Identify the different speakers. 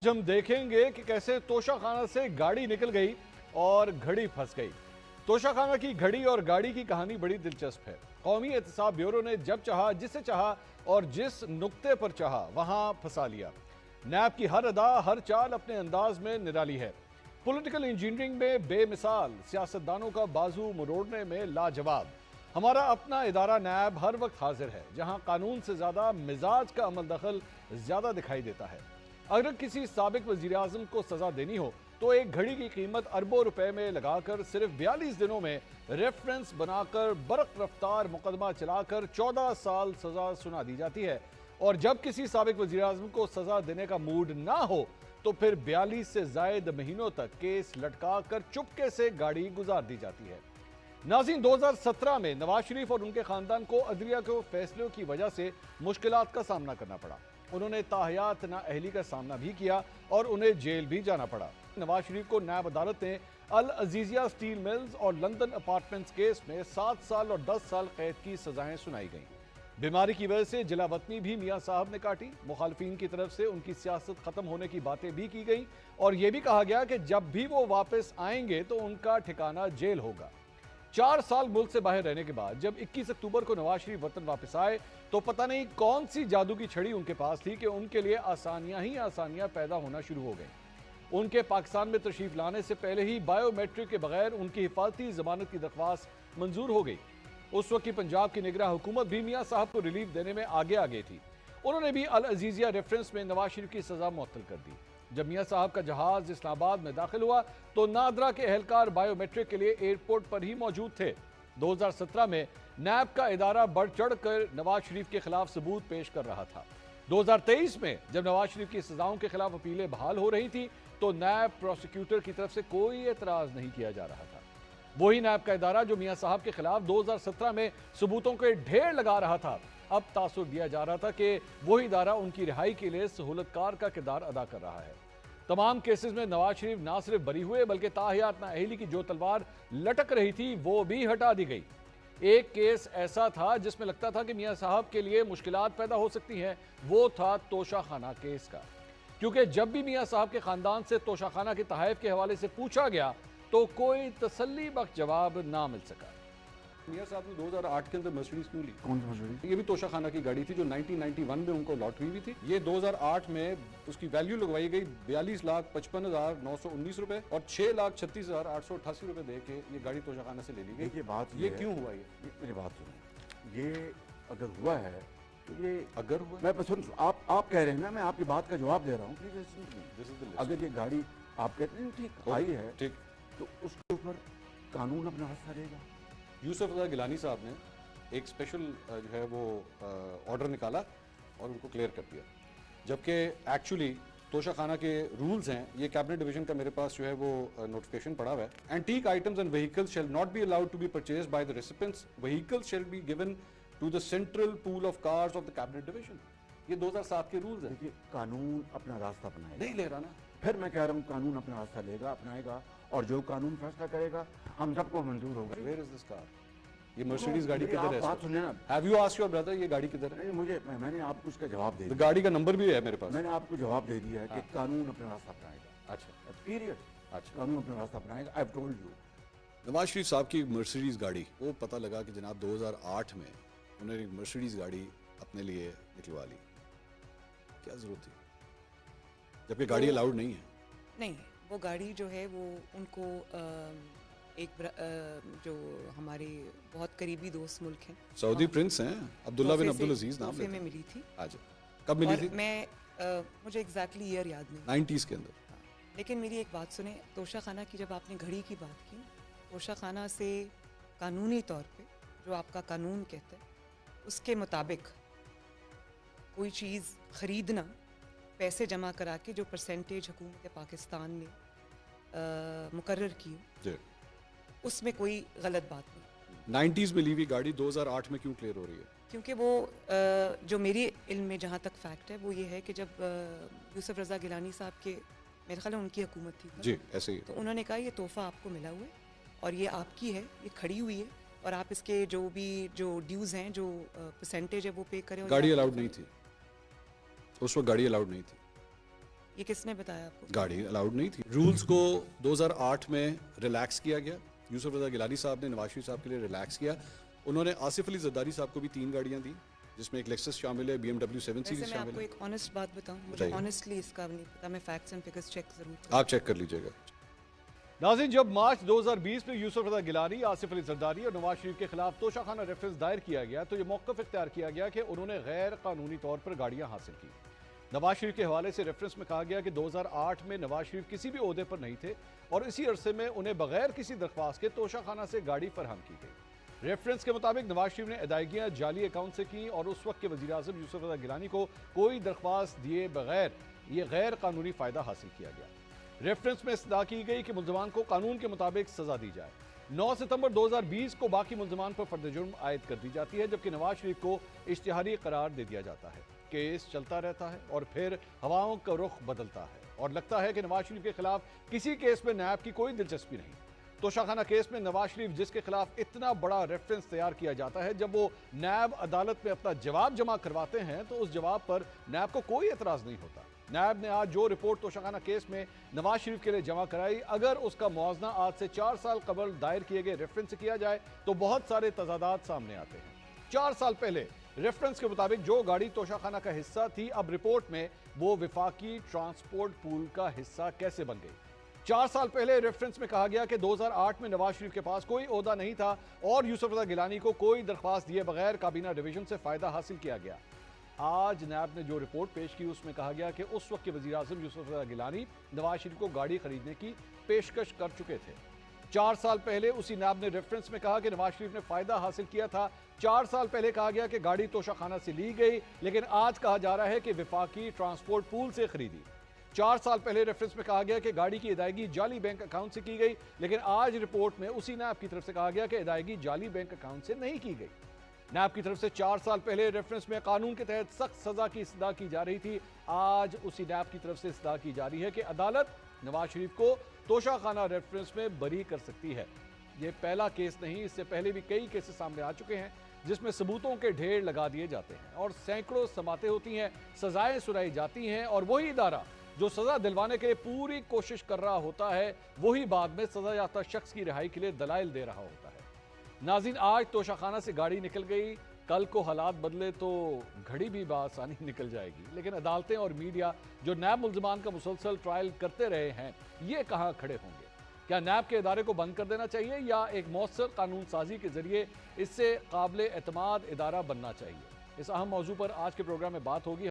Speaker 1: हम देखेंगे कि कैसे तोशाखाना से गाड़ी निकल गई और घड़ी फंस गई। तोशाखाना की घड़ी और गाड़ी की कहानी बड़ी दिलचस्प है। कौमी एहतसाब ब्यूरो ने जब चाहा, जिसे चाहा और जिस नुक्ते पर चाहा वहां फंसा लिया। नैब की हर अदा, हर चाल अपने अंदाज में निराली है। पॉलिटिकल इंजीनियरिंग में बेमिसाल, सियासतदानों का बाजू मरोड़ने में लाजवाब। हमारा अपना इदारा नैब हर वक्त हाजिर है, जहां कानून से ज्यादा मिजाज का अमल दखल ज्यादा दिखाई देता है। अगर किसी साबिक वजीर आजम को सजा देनी हो तो एक घड़ी की कीमत अरबों रुपए में लगाकर सिर्फ 42 दिनों में रेफरेंस बनाकर बरक रफ्तार मुकदमा चलाकर 14 साल सजा सुना दी जाती है। और जब किसी साबिक वजीर आजम को सजा देने का मूड ना हो तो फिर 42 से जायद महीनों तक केस लटका कर चुपके से गाड़ी गुजार दी जाती है। नाज़रीन, 2017 में नवाज शरीफ और उनके खानदान को अदलिया के फैसलों की वजह से मुश्किलात का सामना करना पड़ा। उन्होंने ताहयात नाअहली का सामना भी किया और उन्हें जेल भी जाना पड़ा। नवाज शरीफ को नैब अदालत ने अल अजीजिया स्टील मिल्स और लंदन अपार्टमेंट्स केस में 7 साल और 10 साल कैद की सजाएं सुनाई गईं। बीमारी की वजह से जिलावतनी भी मियां साहब ने काटी। मुखालफिन की तरफ से उनकी सियासत खत्म होने की बातें भी की गई और यह भी कहा गया कि जब भी वो वापस आएंगे तो उनका ठिकाना जेल होगा। 4 साल मुल्क से बाहर रहने के बाद जब 21 अक्टूबर को नवाज शरीफ वतन वापस आए तो पता नहीं कौन सी जादू की छड़ी उनके पास थी कि उनके लिए आसानियां ही आसानियां पैदा होना शुरू हो गई। उनके पाकिस्तान में तशरीफ लाने से पहले ही बायोमेट्रिक के बगैर उनकी हिफाजती जमानत की दरख्वास्त मंजूर हो गई। उस वक्त की पंजाब की निगरान हुकूमत भी मियां साहब को रिलीफ देने में आगे आ गई थी। उन्होंने भी अल अजीजिया रेफरेंस में नवाज शरीफ की सजा मुअत्तल कर दी। जब मियां साहब का जहाज इस्लामाबाद में दाखिल हुआ तो नादरा के एहलकार बायोमेट्रिक के लिए एयरपोर्ट पर ही मौजूद थे। 2017 में नैब का इदारा बढ़ चढ़ कर नवाज शरीफ के खिलाफ सबूत पेश कर रहा था। 2023 में जब नवाज शरीफ की सजाओं के खिलाफ अपीलें बहाल हो रही थी तो नैब प्रोसिक्यूटर की तरफ से कोई एतराज नहीं किया जा रहा था। वही नैब का इदारा जो मियां साहब के खिलाफ 2017 में सबूतों के ढेर लगा रहा था, अब तासुर दिया जा रहा था कि वही इदारा उनकी रिहाई के लिए सहूलतकार का किरदार अदा कर रहा है। तमाम केसेस में नवाज शरीफ ना सिर्फ बरी हुए बल्कि ताहियात नाअहली की जो तलवार लटक रही थी वो भी हटा दी गई। एक केस ऐसा था जिसमें लगता था कि मियां साहब के लिए मुश्किलात पैदा हो सकती हैं, वो था तोशाखाना केस का। क्योंकि जब भी मियां साहब के खानदान से तोशाखाना के तहफ़ के हवाले से पूछा गया तो कोई तसल्ली बख्श जवाब ना मिल सका। मियां साहब ने 2008 के अंदर मर्सिडीज क्यों ली?
Speaker 2: कौन सी मर्सिडीज?
Speaker 1: ये भी तोशाखाना की गाड़ी थी जो 1991 में उनको लॉटरी हुई थी। ये 2008 में उसकी वैल्यू लगवाई गई 42,55,919 रुपए और 6,36,888 रुपए दे के ये गाड़ी तोशाखाना से ले ली गई।
Speaker 2: ये बात
Speaker 1: ये क्यों हुआ? ये
Speaker 2: मेरी बात सुनो, ये अगर हुआ है तो ये
Speaker 1: अगर हुआ,
Speaker 2: मैं सुन, आप कह रहे हैं ना, मैं आपकी बात का जवाब दे रहा हूँ। Please listen to me. अगर ये गाड़ी आप कहते हैं ठीक आई है,
Speaker 1: ठीक,
Speaker 2: तो उसके ऊपर कानून अपना रास्ता लेगा।
Speaker 1: यूसुफ रजा गिलानी साहब ने एक स्पेशल जो है वो ऑर्डर निकाला और उनको क्लियर कर दिया, जबकि एक्चुअली तोशाखाना के रूल्स हैं। ये कैबिनेट डिवीजन का मेरे पास जो है वो नोटिफिकेशन पड़ा हुआ है। Antique items and vehicles shall not be allowed to be purchased by the recipients. Vehicles shall be given to the central pool of cars of the cabinet division. ये 2007 के रूल्स हैं।
Speaker 2: देखिए, कानून अपना रास्ता अपनाएगा।
Speaker 1: नहीं ले रहा ना,
Speaker 2: फिर मैं कह रहा हूँ कानून अपना रास्ता लेगा, अपनाएगा, और जो कानून फैसला करेगा हम सबको मंजूर होगा।
Speaker 1: Where is this car? ये मर्सिडीज गाड़ी किधर है?
Speaker 2: बात सुनिए ना।
Speaker 1: Have you asked your brother ये गाड़ी किधर है?
Speaker 2: मुझे मैंने आपको उसका जवाब दे दिया।
Speaker 1: गाड़ी का नंबर भी है मेरे पास।
Speaker 2: मैंने आपको जवाब दे दिया है कि कानून अपना रास्ता अपनाएगा।
Speaker 1: अच्छा,
Speaker 2: पीरियड।
Speaker 1: अच्छा,
Speaker 2: कानून अपना रास्ता अपनाएगा। I have told you.
Speaker 1: Nawaz Sharif साहब की मर्सिडीज गाड़ी, वो पता लगा कि जनाब 2008 में उन्होंने एक मर्सिडीज गाड़ी अपने लिए निकलवा ली। क्या जरूरत थी, जबकि गाड़ी अलाउड नहीं है?
Speaker 3: नहीं, वो गाड़ी जो है वो उनको जो हमारे बहुत करीबी दोस्त मुल्क हैं,
Speaker 1: सऊदी प्रिंस हैं, अब्दुल्ला बिन अब्दुल अजीज नाम
Speaker 3: तोहफे में
Speaker 1: लेते हैं।
Speaker 3: मिली थी।
Speaker 1: आज कब मिली
Speaker 3: और
Speaker 1: थी?
Speaker 3: मैं मुझे एग्जैक्टली ईयर याद नहीं।
Speaker 1: 90s के अंदर।
Speaker 3: हाँ, लेकिन मेरी एक बात सुने, तोशाखाना की जब आपने घड़ी की बात की, तोशाखाना से कानूनी तौर पे जो आपका कानून कहता है उसके मुताबिक कोई चीज़ ख़रीदना, पैसे जमा करा के जो परसेंटेज हुकूमत पाकिस्तान ने मुकर्रर की
Speaker 1: जी,
Speaker 3: उसमें कोई गलत बात नहीं।
Speaker 1: 90s में ली हुई गाड़ी 2008 में क्यों क्लियर हो रही है?
Speaker 3: क्योंकि वो जो मेरी इल्म में जहाँ तक फैक्ट है वो ये है कि जब यूसुफ रज़ा गिलानी साहब के, मेरे ख्याल है उनकी हुकूमत थी
Speaker 1: जी, ऐसे ही।
Speaker 3: तो उन्होंने कहा ये तोहफ़ा आपको मिला हुआ है और ये आपकी है, ये खड़ी हुई है और आप इसके जो ड्यूज़ हैं, जो परसेंटेज है वो पे करें।
Speaker 1: गाड़ी अलाउड नहीं थी उस वक्त, गाड़ी अलाउड नहीं थी।
Speaker 3: ये किसने बताया आपको?
Speaker 1: गाड़ी अलाउड नहीं थी। रूल्स को 2008 में रिलैक्स किया गया। यूसुफ रजा गिलानी साहब ने नवाज शरीफ साहब के लिए रिलैक्स किया। उन्होंने आसिफ अली जरदारी साहब को भी 3 गाड़ियां दी, जिसमें एक लेक्सस शामिल है, BMW 7 सीरीज
Speaker 3: मैं
Speaker 1: शामिल
Speaker 3: आपको
Speaker 1: है।
Speaker 3: एक ऑनेस्ट बात बताऊं, मुझे ऑनेस्टली इसका नहीं पता, मैं फैक्ट्स एंड फिगर्स चेक जरूर करूं।
Speaker 1: आप चेक कर लीजिएगा। नाज़रीन, जब मार्च 2020 में यूसुफ रजा गिलानी, आसिफ अली जरदारी और नवाज शरीफ के खिलाफ तोशाखाना रेफरेंस दायर किया गया तो ये मौक़िफ़ इख्तियार किया गया कि उन्होंने गैर कानूनी तौर पर गाड़ियां हासिल की। नवाज शरीफ के हवाले से रेफरेंस में कहा गया कि 2008 में नवाज शरीफ किसी भी ओहदे पर नहीं थे और इसी अरसे में उन्हें बगैर किसी दरख्वास्त के तोशाखाना से गाड़ी फराहम की गई। रेफरेंस के मुताबिक नवाज शरीफ ने अदायगियां जाली अकाउंट से की और उस वक्त के वज़ीर आज़म यूसुफ रजा गिलानी को कोई दरख्वास्त दिए बगैर ये गैर कानूनी फ़ायदा हासिल किया गया। रेफरेंस में इस्तदा की गई कि मुल्ज़मान को कानून के मुताबिक सज़ा दी जाए। 9 सितंबर 2020 को बाकी मुल्ज़मान पर फर्द जुर्म आयद कर दी जाती है, जबकि नवाज शरीफ को इश्तिहारी करार दे दिया जाता है। केस चलता रहता है और फिर हवाओं का रुख बदलता है और लगता है कि नवाज शरीफ के खिलाफ किसी केस में नैब की कोई दिलचस्पी नहीं। तोशाखाना केस में नवाज शरीफ जिसके खिलाफ इतना बड़ा रेफरेंस तैयार किया जाता है, जब वो नैब अदालत में अपना जवाब जमा करवाते हैं तो उस जवाब पर नैब को कोई एतराज़ नहीं होता। नैब ने आज जो रिपोर्ट तोशाखाना केस में नवाज शरीफ के लिए जमा कराई, अगर उसका मुआवजा आज से 4 साल कबल दायर किए गए रेफरेंस से किया जाए तो बहुत सारे तजादात सामने आते हैं। 4 साल पहले रेफरेंस के मुताबिक जो गाड़ी तोशाखाना का हिस्सा थी, अब रिपोर्ट में वो विफाकी ट्रांसपोर्ट पूल का हिस्सा कैसे बन गई। 4 साल पहले रेफरेंस में कहा गया कि 2008 में नवाज शरीफ के पास कोई ओहदा नहीं था और यूसुफ रजा गिलानी को कोई दरख्वास्त दिए बगैर काबीना डिवीजन से फायदा हासिल किया गया। आज नैब ने जो रिपोर्ट पेश की उसमें कहा गया कि उस वक्त के वज़ीर आज़म यूसुफ रजा गिलानी नवाज शरीफ को गाड़ी खरीदने की पेशकश कर चुके थे। 4 साल पहले उसी नैब ने रेफरेंस में कहा कि नवाज शरीफ ने फायदा हासिल किया था। 4 साल पहले कहा गया कि गाड़ी तोशाखाना से ली गई, लेकिन आज कहा जा रहा है कि विफाकी ट्रांसपोर्ट पूल से खरीदी। 4 साल पहले रेफरेंस में कहा गया कि गाड़ी की अदायगी जाली बैंक अकाउंट से की गई, लेकिन आज रिपोर्ट में उसी नैब की तरफ से कहा गया कि अदायगी जाली बैंक अकाउंट से नहीं की गई। नैब की तरफ से 4 साल पहले रेफरेंस में कानून के तहत सख्त सजा की इस्तदा की जा रही थी, आज उसी नैब की तरफ से इस्तदा की जा रही है कि अदालत नवाज शरीफ को तोशाखाना रेफरेंस में बरी कर सकती है। ये पहला केस नहीं, इससे पहले भी कई केसेस सामने आ चुके हैं जिसमें सबूतों के ढेर लगा दिए जाते हैं और सैकड़ों समातें होती हैं, सजाएं सुनाई जाती हैं और वही इदारा जो सजा दिलवाने के लिए पूरी कोशिश कर रहा होता है वही बाद में सजा याफ्ता शख्स की रिहाई के लिए दलाइल दे रहा होता है। नाज़रीन, आज तोशाखाना से गाड़ी निकल गई, कल को हालात बदले तो घड़ी भी बआसानी निकल जाएगी, लेकिन अदालतें और मीडिया जो नैब मुल्ज़मान का मुसलसल ट्रायल करते रहे हैं, ये कहाँ खड़े होंगे? क्या नैब के इदारे को बंद कर देना चाहिए या एक मौसर कानून साजी के जरिए इससे काबिल एतमाद इदारा बनना चाहिए? इस अहम मौजू पर आज के प्रोग्राम में बात होगी।